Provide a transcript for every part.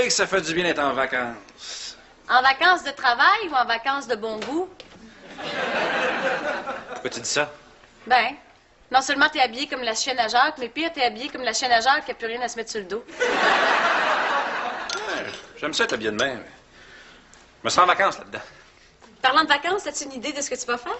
que ça fait du bien d'être en vacances. En vacances de travail ou en vacances de bon goût? Pourquoi tu dis ça? Ben, non seulement t'es habillé comme la chienne à Jacques, mais pire, t'es habillé comme la chienne à Jacques qui a plus rien à se mettre sur le dos. Ouais, j'aime ça être habillé de même. Je me sens en vacances là-dedans. Parlant de vacances, as-tu une idée de ce que tu vas faire?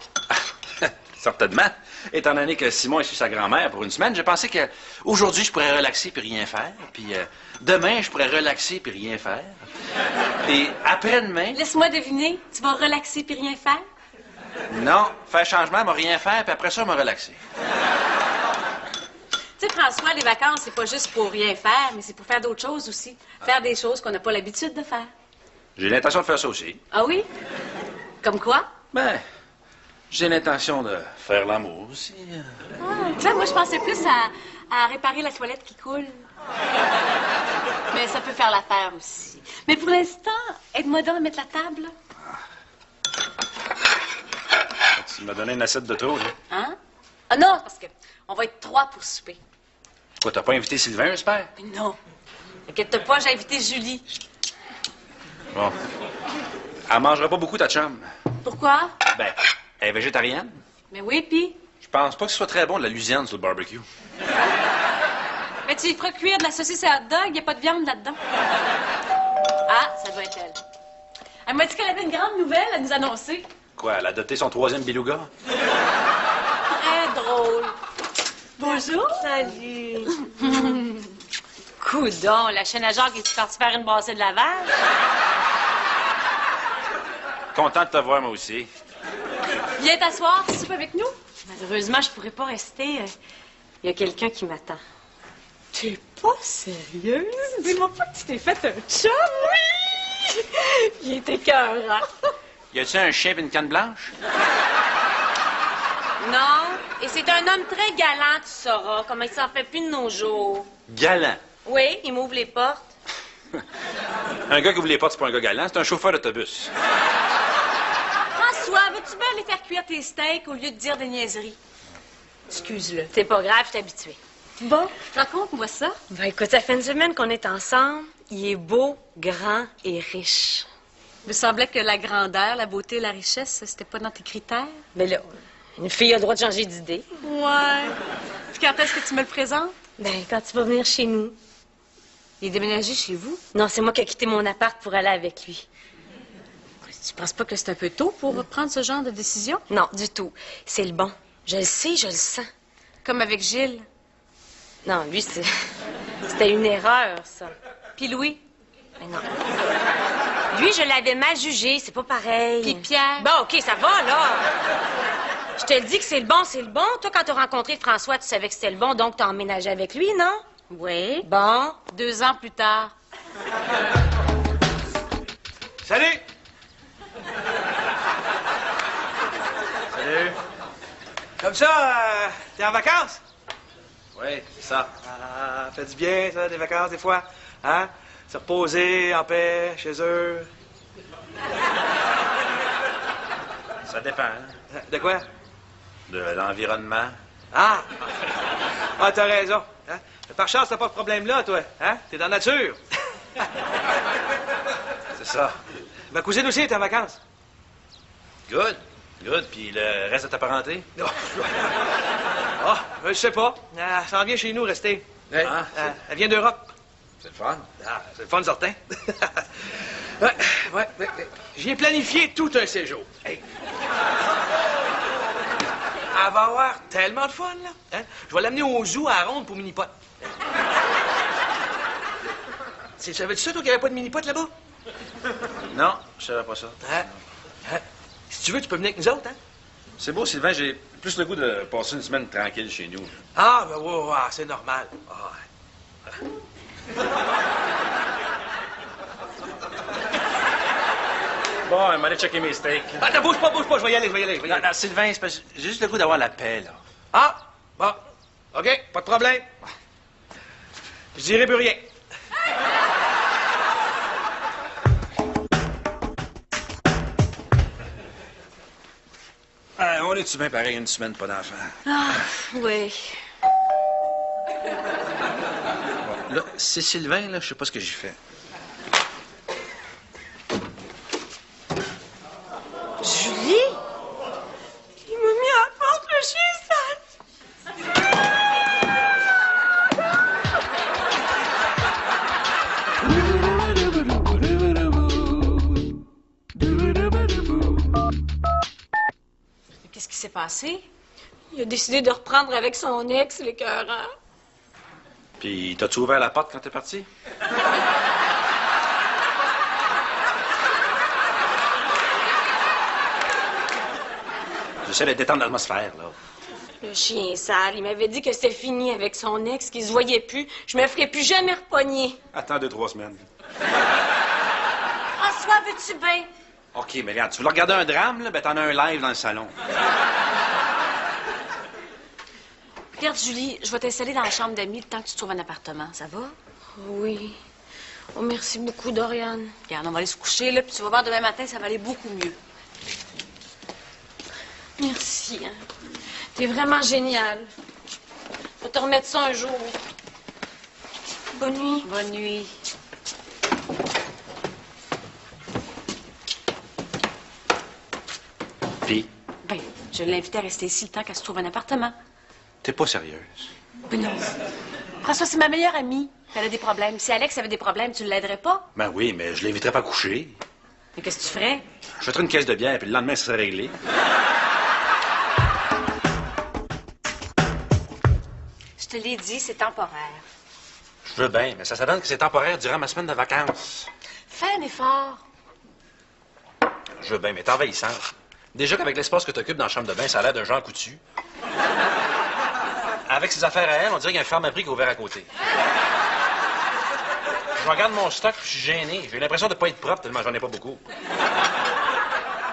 Certainement. Étant donné que Simon est chez sa grand-mère pour une semaine, j'ai pensé que aujourd'hui je pourrais relaxer puis rien faire. Puis demain, je pourrais relaxer puis rien faire. Et après-demain... Laisse-moi deviner, tu vas relaxer puis rien faire? Non, faire changement, moi rien faire, puis après ça, me relaxer. Tu sais, François, les vacances, c'est pas juste pour rien faire, mais c'est pour faire d'autres choses aussi. Faire des choses qu'on n'a pas l'habitude de faire. J'ai l'intention de faire ça aussi. Ah oui? Comme quoi? Ben, j'ai l'intention de faire l'amour aussi. Ah, tu vois, moi, je pensais plus à réparer la toilette qui coule. Mais ça peut faire l'affaire aussi. Mais pour l'instant, aide-moi donc à mettre la table. Tu m'as donné une assiette de trop, là. Hein? Ah non, parce que on va être 3 pour souper. Quoi, t'as pas invité Sylvain, j'espère? Mais non. Inquiète-toi pas, j'ai invité Julie. Bon. Elle mangera pas beaucoup, ta chum. Pourquoi? Ben, elle est végétarienne. Mais oui, puis? Je pense pas que ce soit très bon de la Louisiane sur le barbecue. Mais tu y feras cuire de la saucisse à hot dog, il n'y a pas de viande là-dedans. Ah, ça doit être elle. Elle m'a dit qu'elle avait une grande nouvelle à nous annoncer. Quoi, elle a adopté son 3e beluga? Très drôle. Bonjour. Salut. Coudon, la chaîne à Jacques est partie faire une bassée de lavage? Content de te voir, moi aussi. Viens t'asseoir, tu soupes avec nous? Malheureusement, je pourrais pas rester. Il y a quelqu'un qui m'attend. T'es pas sérieuse? Dis-moi pas que tu t'es fait un chum, oui! Il était écœurant. Y a-tu un chien et une canne blanche? Non, et c'est un homme très galant, tu sauras, comme il s'en fait plus de nos jours. Galant. Oui, il m'ouvre les portes. Un gars qui ouvre les portes, c'est pas un gars galant, c'est un chauffeur d'autobus. François, veux-tu bien aller faire cuire tes steaks au lieu de dire des niaiseries? Excuse-le. C'est pas grave, je suis habituée. Bon, raconte-moi ça. Ben écoute, ça fait une semaine qu'on est ensemble. Il est beau, grand et riche. Il me semblait que la grandeur, la beauté et la richesse, c'était pas dans tes critères. Mais là, une fille a le droit de changer d'idée. Ouais. Puis quand est-ce que tu me le présentes? Ben, quand tu vas venir chez nous. Il est déménagé chez vous? Non, c'est moi qui ai quitté mon appart pour aller avec lui. Tu penses pas que c'est un peu tôt pour prendre ce genre de décision? Non, du tout. C'est le bon. Je le sais, je le sens. Comme avec Gilles. Non, lui, c'était une erreur, ça. Puis Louis. Mais non. Lui, je l'avais mal jugé, c'est pas pareil. Puis Pierre. Bon, OK, ça va, là. Je te le dis que c'est le bon, c'est le bon. Toi, quand t'as rencontré François, tu savais que c'était le bon, donc t'as emménagé avec lui, non? Oui. Bon. 2 ans plus tard. Salut! Salut. Comme ça, t'es en vacances? Oui, c'est ça. Ah, fait du bien, ça, des vacances, des fois. Hein? Se reposer en paix, chez eux. Ça dépend. Hein? De quoi? De l'environnement. Ah! Ah, t'as raison. Hein? Par chance, t'as pas de problème là, toi. Hein? T'es dans la nature. C'est ça. Ma cousine aussi est en vacances. Good. Good. Puis le reste de ta parenté? Ah, je sais pas. Elle s'en vient chez nous rester. Ah, Elle vient d'Europe. c'est le fun. Ah, c'est le fun, certain. ouais. J'ai planifié tout un séjour. Hey. Elle va avoir tellement de fun, là. Hein? Je vais l'amener au zoo à Ronde pour mini-pot. Savais-tu ça, toi, qu'il n'y avait pas de mini-pot là-bas? Non, je savais pas ça. Hein? Si tu veux, tu peux venir avec nous autres, hein? C'est beau, Sylvain, j'ai plus le goût de passer une semaine tranquille chez nous. Ah, ben ouais, c'est normal. Ah, ouais. Bon, elle m'allait checker mes steaks. Ah, ne bouge pas, je vais y aller. Non, Sylvain, c'est parce que j'ai juste le goût d'avoir la paix, là. Ah, bon. OK, pas de problème. Je dirai plus rien. On est-tu bien pareil une semaine, pas d'enfant? Ah, oui. Bon, là, c'est Sylvain, là, je sais pas ce que j'ai fait. passé? Il a décidé de reprendre avec son ex, l'écœurant. Puis, t'as-tu ouvert la porte quand t'es parti? J'essaie de détendre l'atmosphère, là. Le chien sale, il m'avait dit que c'était fini avec son ex, qu'il se voyait plus. Je me ferais plus jamais repogner. Attends 2-3 semaines. François, veux-tu bien? OK, mais regarde, tu veux regarder un drame, là? Ben, t'en as un live dans le salon. Regarde, Julie, je vais t'installer dans la chambre d'amis le temps que tu trouves un appartement. Ça va? Oui. Oh, merci beaucoup, Dorian. Regarde, on va aller se coucher, là, puis tu vas voir demain matin, ça va aller beaucoup mieux. Merci. Hein. T'es vraiment génial. Je vais te remettre ça un jour. Bonne nuit. Bonne nuit. Puis, Ben, je l'ai invité à rester ici le temps qu'elle se trouve un appartement. t'es pas sérieuse. Ben non. François, c'est ma meilleure amie. Elle a des problèmes. Si Alex avait des problèmes, tu ne l'aiderais pas? Ben oui, mais je l'inviterais pas à coucher. Mais qu'est-ce que tu ferais? Je ferais une caisse de bière, puis le lendemain, ça serait réglé. Je te l'ai dit, c'est temporaire. Je veux bien, mais ça s'adonne que c'est temporaire durant ma semaine de vacances. Fais un effort. Je veux bien, mais t'es envahissante. Déjà qu'avec l'espace que t'occupes dans la chambre de bain, ça a l'air d'un genre coutu. Avec ses affaires à elle, on dirait qu'il y a un ferme-abri qui est ouvert à côté. Je regarde mon stock, puis je suis gêné. J'ai l'impression de pas être propre tellement j'en ai pas beaucoup.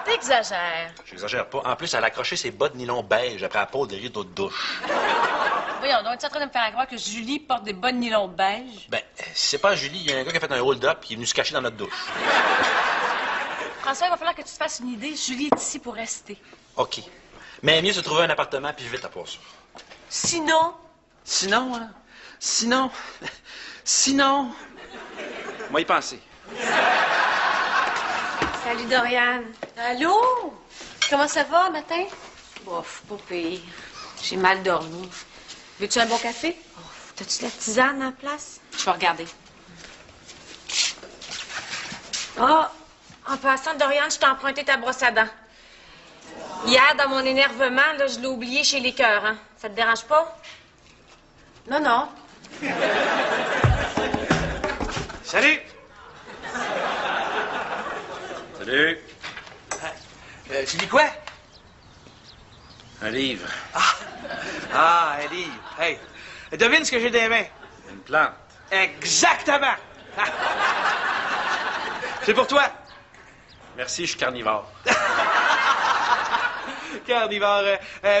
T'exagères. J'exagère pas. En plus, elle a accroché ses bas de nylon beige après la peau des rideaux de douche. Voyons donc, tu es en train de me faire croire que Julie porte des bonnes nylons beige? Ben, si c'est pas Julie, il y a un gars qui a fait un hold-up qui est venu se cacher dans notre douche. François, il va falloir que tu te fasses une idée. Julie est ici pour rester. OK. Mais mieux se trouver un appartement, puis vite à part ça. Sinon... Sinon, hein? Sinon... On va y penser. Salut, Dorian. Allô? Comment ça va, matin? Bof, pas pire. J'ai mal dormi. Veux-tu un bon café? Oh, t'as-tu de la tisane en place? Je vais regarder. Ah, en passant, Dorian, je t'ai emprunté ta brosse à dents. Hier, dans mon énervement, là, je l'ai oublié chez les cœurs, hein. Ça te dérange pas? Non, non. Salut! Salut. Tu lis quoi? Un livre. Ah, un livre. Hey, devine ce que j'ai dans les mains. Une plante. Exactement! Ah. C'est pour toi. Merci, je suis carnivore. Carnivore,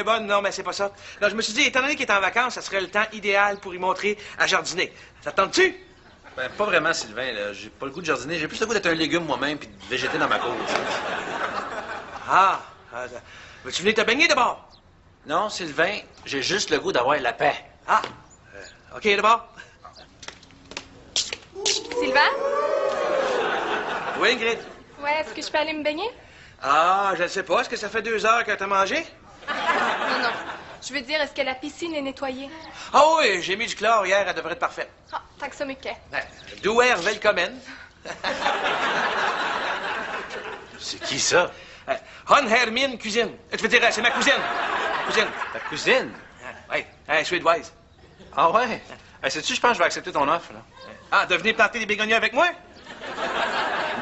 bonne, non, mais c'est pas ça. Non, je me suis dit, étant donné qu'il est en vacances, ça serait le temps idéal pour y montrer à jardiner. Ça te tente-tu? Ben, pas vraiment, Sylvain. Là. J'ai pas le goût de jardiner. J'ai plus le goût d'être un légume moi-même puis de végéter dans ma cour. Veux-tu venir te baigner d'abord? Non, Sylvain, j'ai juste le goût d'avoir la paix. Ah, OK, d'abord. Sylvain? Oui, Ingrid? Ouais, est-ce que je peux aller me baigner? Ah, je ne sais pas. Est-ce que ça fait 2 heures que t'as mangé? Non, non. Je veux dire, est-ce que la piscine est nettoyée? Ah oui, j'ai mis du chlore hier. Elle devrait être parfaite. Ah, tack så mycket. Du er välkommen. C'est qui ça? Hon Hermine cuisine. Je veux dire, c'est ma cousine. Cousine. Ta cousine? Oui, suédoise. Ah ouais? Hey, sais-tu, je pense que je vais accepter ton offre, là. Ah, de venir planter des bégonias avec moi?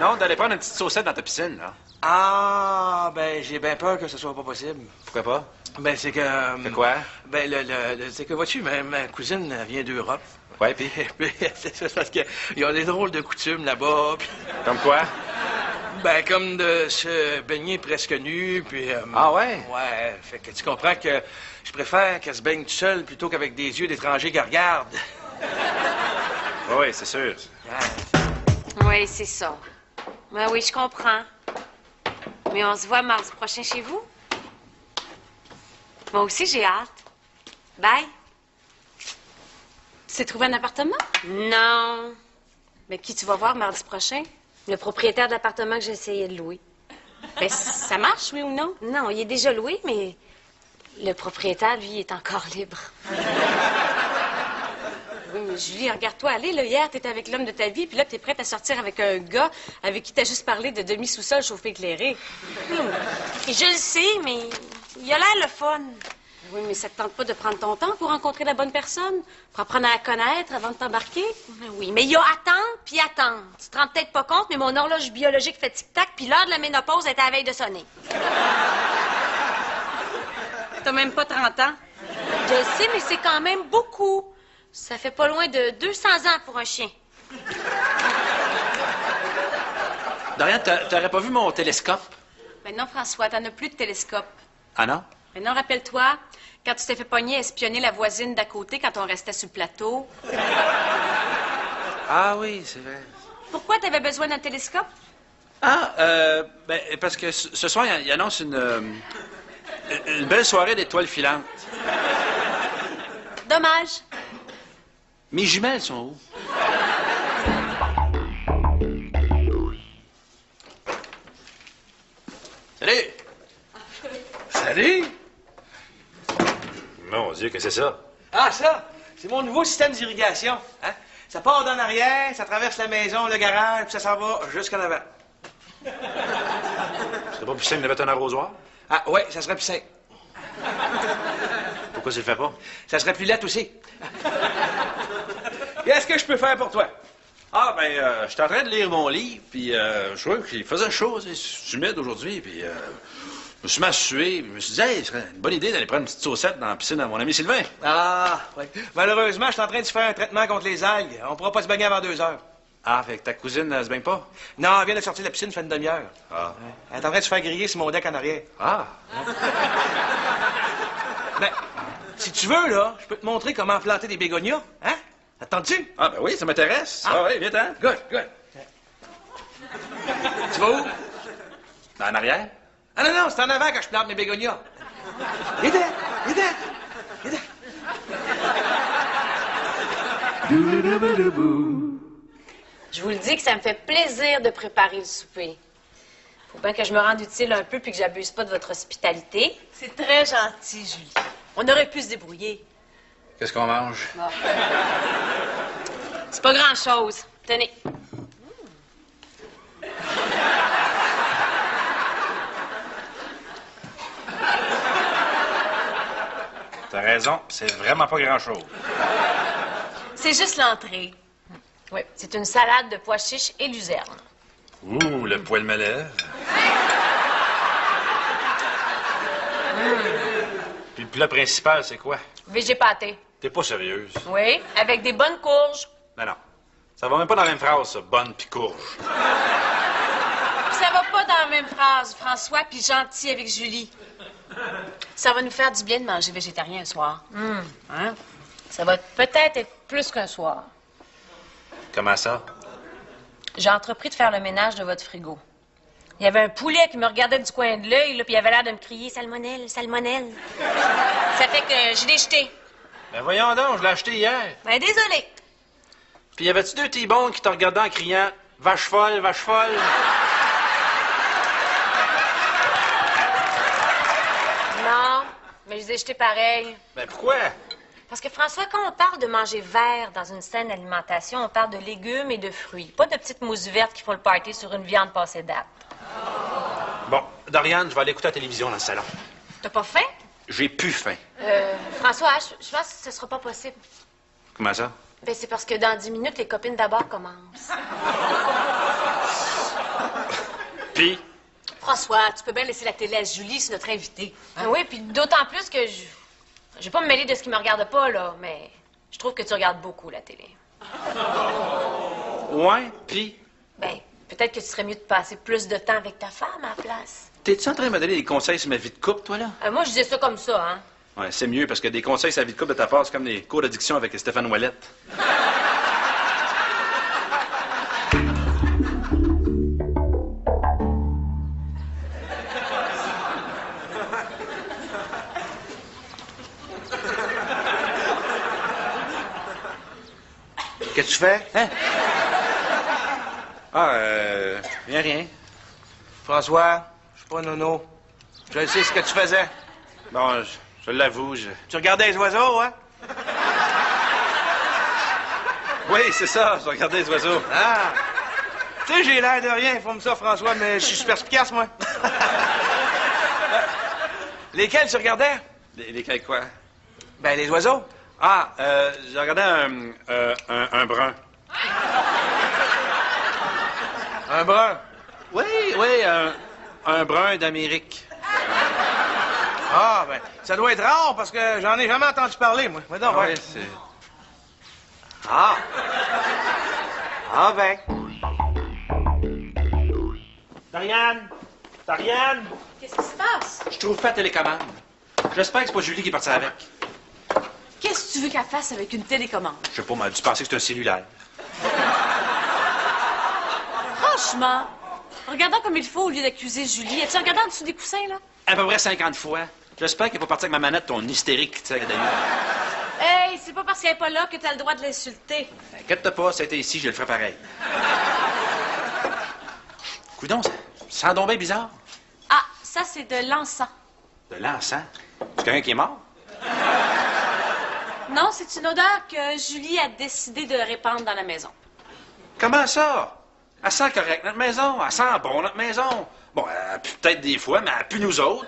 Non, d'aller prendre une petite saucette dans ta piscine, là. Ah, ben, j'ai bien peur que ce soit pas possible. Pourquoi pas? Ben, c'est que... C'est quoi? Ben, c'est que, vois-tu, ma cousine elle vient d'Europe. Ouais, puis? C'est parce qu'ils ont des drôles de coutumes là-bas. Puis, Comme quoi? ben, comme de se baigner presque nu, puis... Ah ouais? Ouais, fait que tu comprends que je préfère qu'elle se baigne toute seule plutôt qu'avec des yeux d'étrangers qui regardent. Oui, c'est sûr. Oui, c'est ça. Ben oui, je comprends. Mais on se voit mardi prochain chez vous? Moi aussi, j'ai hâte. Bye. Tu t'es trouvé un appartement? Non. Mais qui tu vas voir mardi prochain? Le propriétaire de l'appartement que j'ai essayé de louer. Ben, ça marche, oui ou non? Non, il est déjà loué, mais le propriétaire, lui, il est encore libre. Oui, mais Julie, regarde-toi aller, là. Hier, t'étais avec l'homme de ta vie, puis là, t'es prête à sortir avec un gars avec qui t'as juste parlé de demi-sous-sol chauffé éclairé. Et je le sais, mais Il a l'air le fun. Oui, mais ça te tente pas de prendre ton temps pour rencontrer la bonne personne? Pour apprendre à la connaître avant de t'embarquer? Oui, mais il y a attendre puis attendre. Tu te rends peut-être pas compte, mais mon horloge biologique fait tic-tac puis l'heure de la ménopause est à la veille de sonner. T'as même pas 30 ans. Je le sais, mais c'est quand même beaucoup. Ça fait pas loin de 200 ans pour un chien. Dorian, t'aurais pas vu mon télescope? Ben non, François, t'en as plus de télescope. Ah non? Maintenant, rappelle-toi, quand tu t'es fait pogner à espionner la voisine d'à côté quand on restait sur le plateau. Ah oui, c'est vrai. Pourquoi t'avais besoin d'un télescope? Ah, ben, parce que ce soir, il annonce une belle soirée d'étoiles filantes. Dommage. Mes jumelles sont où? Salut! Salut! Mon Dieu, que c'est ça? Ah, ça, c'est mon nouveau système d'irrigation. Hein? Ça part d'en arrière, ça traverse la maison, le garage, puis ça s'en va jusqu'en avant. Ce serait pas plus simple de mettre un arrosoir? Ah, ouais, ça serait plus simple. Pourquoi tu le fais pas? Ça serait plus laid aussi. Qu'est-ce que je peux faire pour toi? Ah, ben, j'étais en train de lire mon livre, puis je trouvais qu'il faisait chaud, c'est humide aujourd'hui, puis je me suis mis à suer, puis je me suis dit, hey, ce serait une bonne idée d'aller prendre une petite saucette dans la piscine à mon ami Sylvain. Ah, oui. Malheureusement, je suis en train de faire un traitement contre les algues. On pourra pas se baigner avant 2 heures. Ah, fait que ta cousine, elle se baigne pas? Non, elle vient de sortir de la piscine, fait une demi-heure. Ah. Elle est en train de se faire griller sur mon deck en arrière. Ah. Ben, si tu veux, là, je peux te montrer comment planter des bégonias. Hein? Attends-tu? Ah, ben oui, ça m'intéresse. Ah, oui, viens, hein? Good, good. Tu vas où? En arrière? Ah non, non, c'est en avant que je plante mes bégonias. Viens, viens, viens. Je vous le dis que ça me fait plaisir de préparer le souper. Faut bien que je me rende utile un peu puis que j'abuse pas de votre hospitalité. C'est très gentil, Julie. On aurait pu se débrouiller. Qu'est-ce qu'on mange? C'est pas grand-chose. Tenez. T'as raison, c'est vraiment pas grand-chose. C'est juste l'entrée. Oui, c'est une salade de pois chiches et luzerne. Ouh, le poil me lève. Puis le plat principal, c'est quoi? Végépâté. T'es pas sérieuse? Oui, avec des bonnes courges. Non, non. Ça va même pas dans la même phrase, ça. Bonne pis courge. Ça va pas dans la même phrase, François, puis gentil avec Julie. Ça va nous faire du bien de manger végétarien un soir. Hein? Ça va peut-être être plus qu'un soir. Comment ça? J'ai entrepris de faire le ménage de votre frigo. Il y avait un poulet qui me regardait du coin de l'œil, là, puis il avait l'air de me crier « Salmonelle, salmonelle ». Ça fait que je l'ai jeté. Ben voyons donc, je l'ai acheté hier. Ben désolé. Puis y avait-tu 2 T-bones qui te regardaient en criant « Vache folle, vache folle ». Non, mais je les ai jetés pareil. Ben pourquoi? Parce que François, quand on parle de manger vert dans une saine alimentation, on parle de légumes et de fruits. Pas de petites mousses vertes qui font le party sur une viande passée date. Bon, Doriane, je vais aller écouter la télévision dans le salon. T'as pas faim? J'ai plus faim. François, je pense que ce sera pas possible. Comment ça? Ben, c'est parce que dans 10 minutes, les copines d'abord commencent. Puis? François, tu peux bien laisser la télé à Julie, c'est notre invitée. Ah oui, puis d'autant plus que je vais pas me mêler de ce qui me regarde pas, là, mais je trouve que tu regardes beaucoup la télé. Ouais, puis? Ben, peut-être que tu serais mieux de passer plus de temps avec ta femme à la place. T'es-tu en train de me donner des conseils sur ma vie de couple, toi, là? Moi, je disais ça comme ça, hein. Ouais, c'est mieux, parce que des conseils sur la vie de couple de ta part, c'est comme des cours d'addiction avec Stéphane Ouellette. Qu'est-ce que tu fais? Hein? Ah, rien. François, je suis pas nono. Je sais ce que tu faisais. Bon, je l'avoue, Tu regardais les oiseaux, hein? Oui, c'est ça, je regardais les oiseaux. Ah! Tu sais, j'ai l'air de rien, faut me ça, François, mais je suis super perspicace, moi. Lesquels tu regardais? Lesquels quoi? Ben, les oiseaux. Ah, j'ai regardé un brun. Un brun. Oui, un brun d'Amérique. Ah, ben, ça doit être rare parce que j'en ai jamais entendu parler, moi. Mais donc, Ah ouais. oui, c'est... Ah. Ah, ben. Dariane! Dariane! Qu'est-ce qui se passe? Je trouve pas la télécommande. J'espère que c'est pas Julie qui est partie avec. Qu'est-ce que tu veux qu'elle fasse avec une télécommande? Je sais pas, m'a dû penser que c'est un cellulaire. Franchement, regardant comme il faut au lieu d'accuser Julie. As-tu regardé en dessous des coussins, là? À peu près 50 fois. J'espère qu'elle est pas partie avec ma manette, ton hystérique qui tire d'ailleurs. Hey, c'est pas parce qu'elle est pas là que t'as le droit de l'insulter. Inquiète-toi pas, si elle était ici, je le ferais pareil. Coudon, ça sent donc bien bizarre. Ah, ça, c'est de l'encens. De l'encens. C'est quelqu'un qui est mort? Non, c'est une odeur que Julie a décidé de répandre dans la maison. Comment ça? Elle sent correct, notre maison. Elle sent bon, notre maison. Bon, elle pue peut-être des fois, mais elle pue nous autres.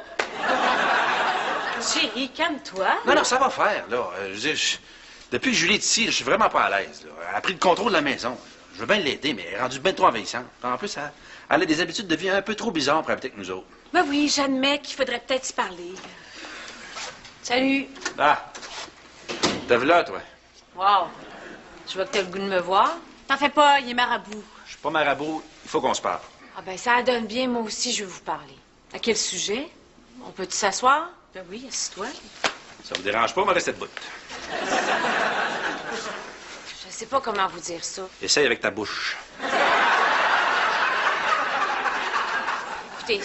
Chérie, calme-toi. Non, ça va faire, là. Je veux dire, depuis que Julie est ici, je suis vraiment pas à l'aise, là. Elle a pris le contrôle de la maison. Je veux bien l'aider, mais elle est rendue bien trop envahissante. En plus, elle a des habitudes de vie un peu trop bizarres pour habiter avec nous autres. Ben oui, j'admets qu'il faudrait peut-être se parler. Salut. Ah! T'es là, toi? Wow. Je vois que t'as le goût de me voir. T'en fais pas, il est marabout. Je suis pas marabout, il faut qu'on se parle. Ah ben, ça donne bien, moi aussi, je veux vous parler. À quel sujet? On peut-tu s'asseoir? Ben oui, assis-toi. Ça vous dérange pas, on va rester debout. Je sais pas comment vous dire ça. Essaye avec ta bouche. Écoutez,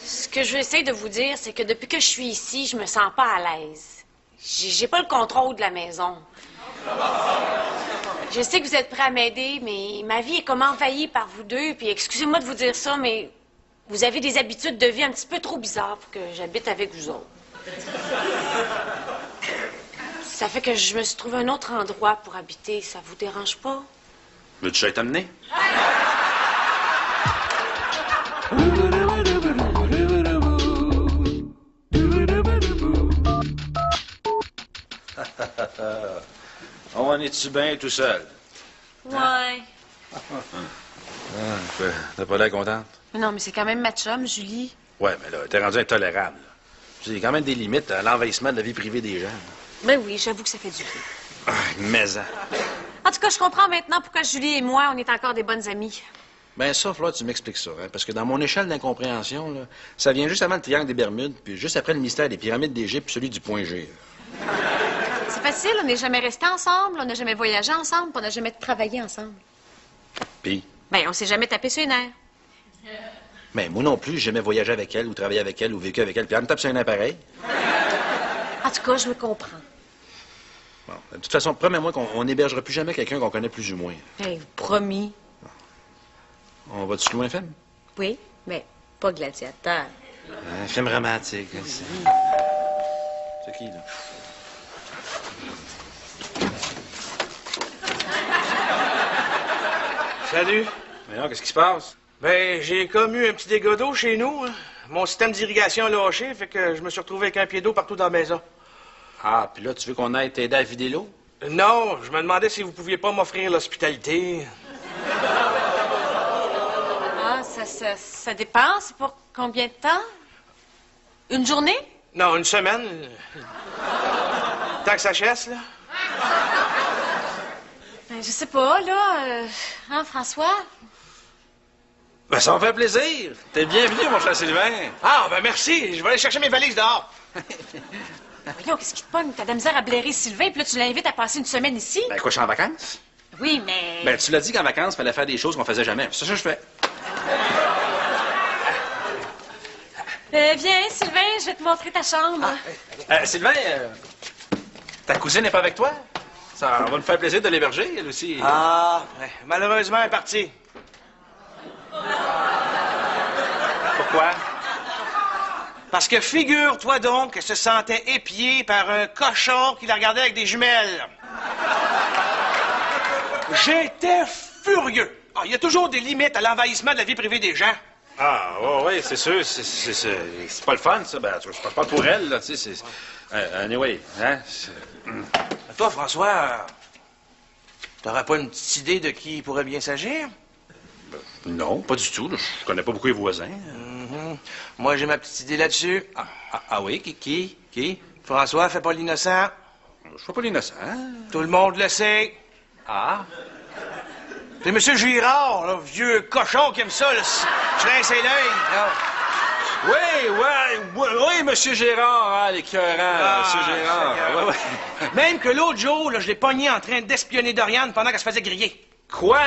ce que je veux essayer de vous dire, c'est que depuis que je suis ici, je me sens pas à l'aise. J'ai pas le contrôle de la maison. Je sais que vous êtes prêts à m'aider, mais ma vie est comme envahie par vous deux. Puis excusez-moi de vous dire ça, mais vous avez des habitudes de vie un petit peu trop bizarres pour que j'habite avec vous autres. Ça fait que je me suis trouvé un autre endroit pour habiter. Ça vous dérange pas? Veux-tu que j'aille t'amener? On est-tu bien tout seul? Ouais. T'as pas l'air contente? Mais non, mais c'est quand même ma chum, Julie. Ouais, mais là, t'es rendu intolérable. Il y a quand même des limites à l'envahissement de la vie privée des gens. Ben oui, j'avoue que ça fait du bien. Ah, mais En tout cas, je comprends maintenant pourquoi Julie et moi, on est encore des bonnes amies. Ben ça, Fleur, tu m'expliques ça, hein? Parce que dans mon échelle d'incompréhension, là, ça vient juste avant le triangle des Bermudes, puis juste après le mystère des pyramides d'Égypte, puis celui du point G. C'est facile, on n'est jamais restés ensemble, on n'a jamais voyagé ensemble, puis on n'a jamais travaillé ensemble. Puis? Ben, on s'est jamais tapé sur les nerfs. Ben moi non plus, j'ai jamais voyagé avec elle, ou travaillé avec elle, ou vécu avec elle, puis elle me tape sur un appareil. En tout cas, je me comprends. Bon, de toute façon, promets-moi qu'on n'hébergera plus jamais quelqu'un qu'on connaît plus ou moins. Ben, promis. On va-tu louer un film? Oui, mais pas gladiateur. Un film romantique. Hein, c'est qui, là? Salut. Mais non, qu'est-ce qui se passe? Ben, j'ai comme eu un petit dégât d'eau chez nous. Hein. Mon système d'irrigation a lâché, fait que je me suis retrouvé avec un pied d'eau partout dans la maison. Ah, puis là, tu veux qu'on aille t'aider à vider l'eau? Non, je me demandais si vous pouviez pas m'offrir l'hospitalité. Ah, ça dépend. C'est pour combien de temps? Une journée? Non, une semaine. Tant que ça chasse, là. Ben, je sais pas, là. Hein, François? Ben, ça me fait plaisir. T'es bienvenu, mon cher Sylvain. Ah, ben merci. Je vais aller chercher mes valises dehors. Voyons, qu'est-ce qui te pogne? T'as de la misère à blairer Sylvain, puis là, tu l'invites à passer une semaine ici? Ben, quoi, je suis en vacances? Oui, mais... Ben, tu l'as dit qu'en vacances, il fallait faire des choses qu'on faisait jamais. C'est ça que je fais. Viens, Sylvain, je vais te montrer ta chambre. Sylvain, ta cousine n'est pas avec toi? Ça va nous faire plaisir de l'héberger, elle aussi. Ah, ouais, malheureusement, elle est partie. Pourquoi? Parce que figure-toi donc qu'elle se sentait épiée par un cochon qui la regardait avec des jumelles. J'étais furieux. Ah, il y a toujours des limites à l'envahissement de la vie privée des gens. Ah, ouais, c'est sûr. C'est pas le fun, ça. Ben, je parle pour elle, là, tu sais. Anyway, hein? Toi, François, t'aurais pas une petite idée de qui pourrait bien s'agir? Non, pas du tout. Là. Je connais pas beaucoup les voisins. Moi, j'ai ma petite idée là-dessus. Ah oui, qui? François, fais pas l'innocent. Je fais pas l'innocent. Tout le monde le sait. Ah? C'est M. Girard, là, vieux cochon qui aime ça, là. Je rinçais l'œil, là. Oui, Monsieur Gérard, l'écœurant, Monsieur Gérard. Seigneur. Ouais. Même que l'autre jour, là, je l'ai pogné en train d'espionner Doriane pendant qu'elle se faisait griller. Quoi?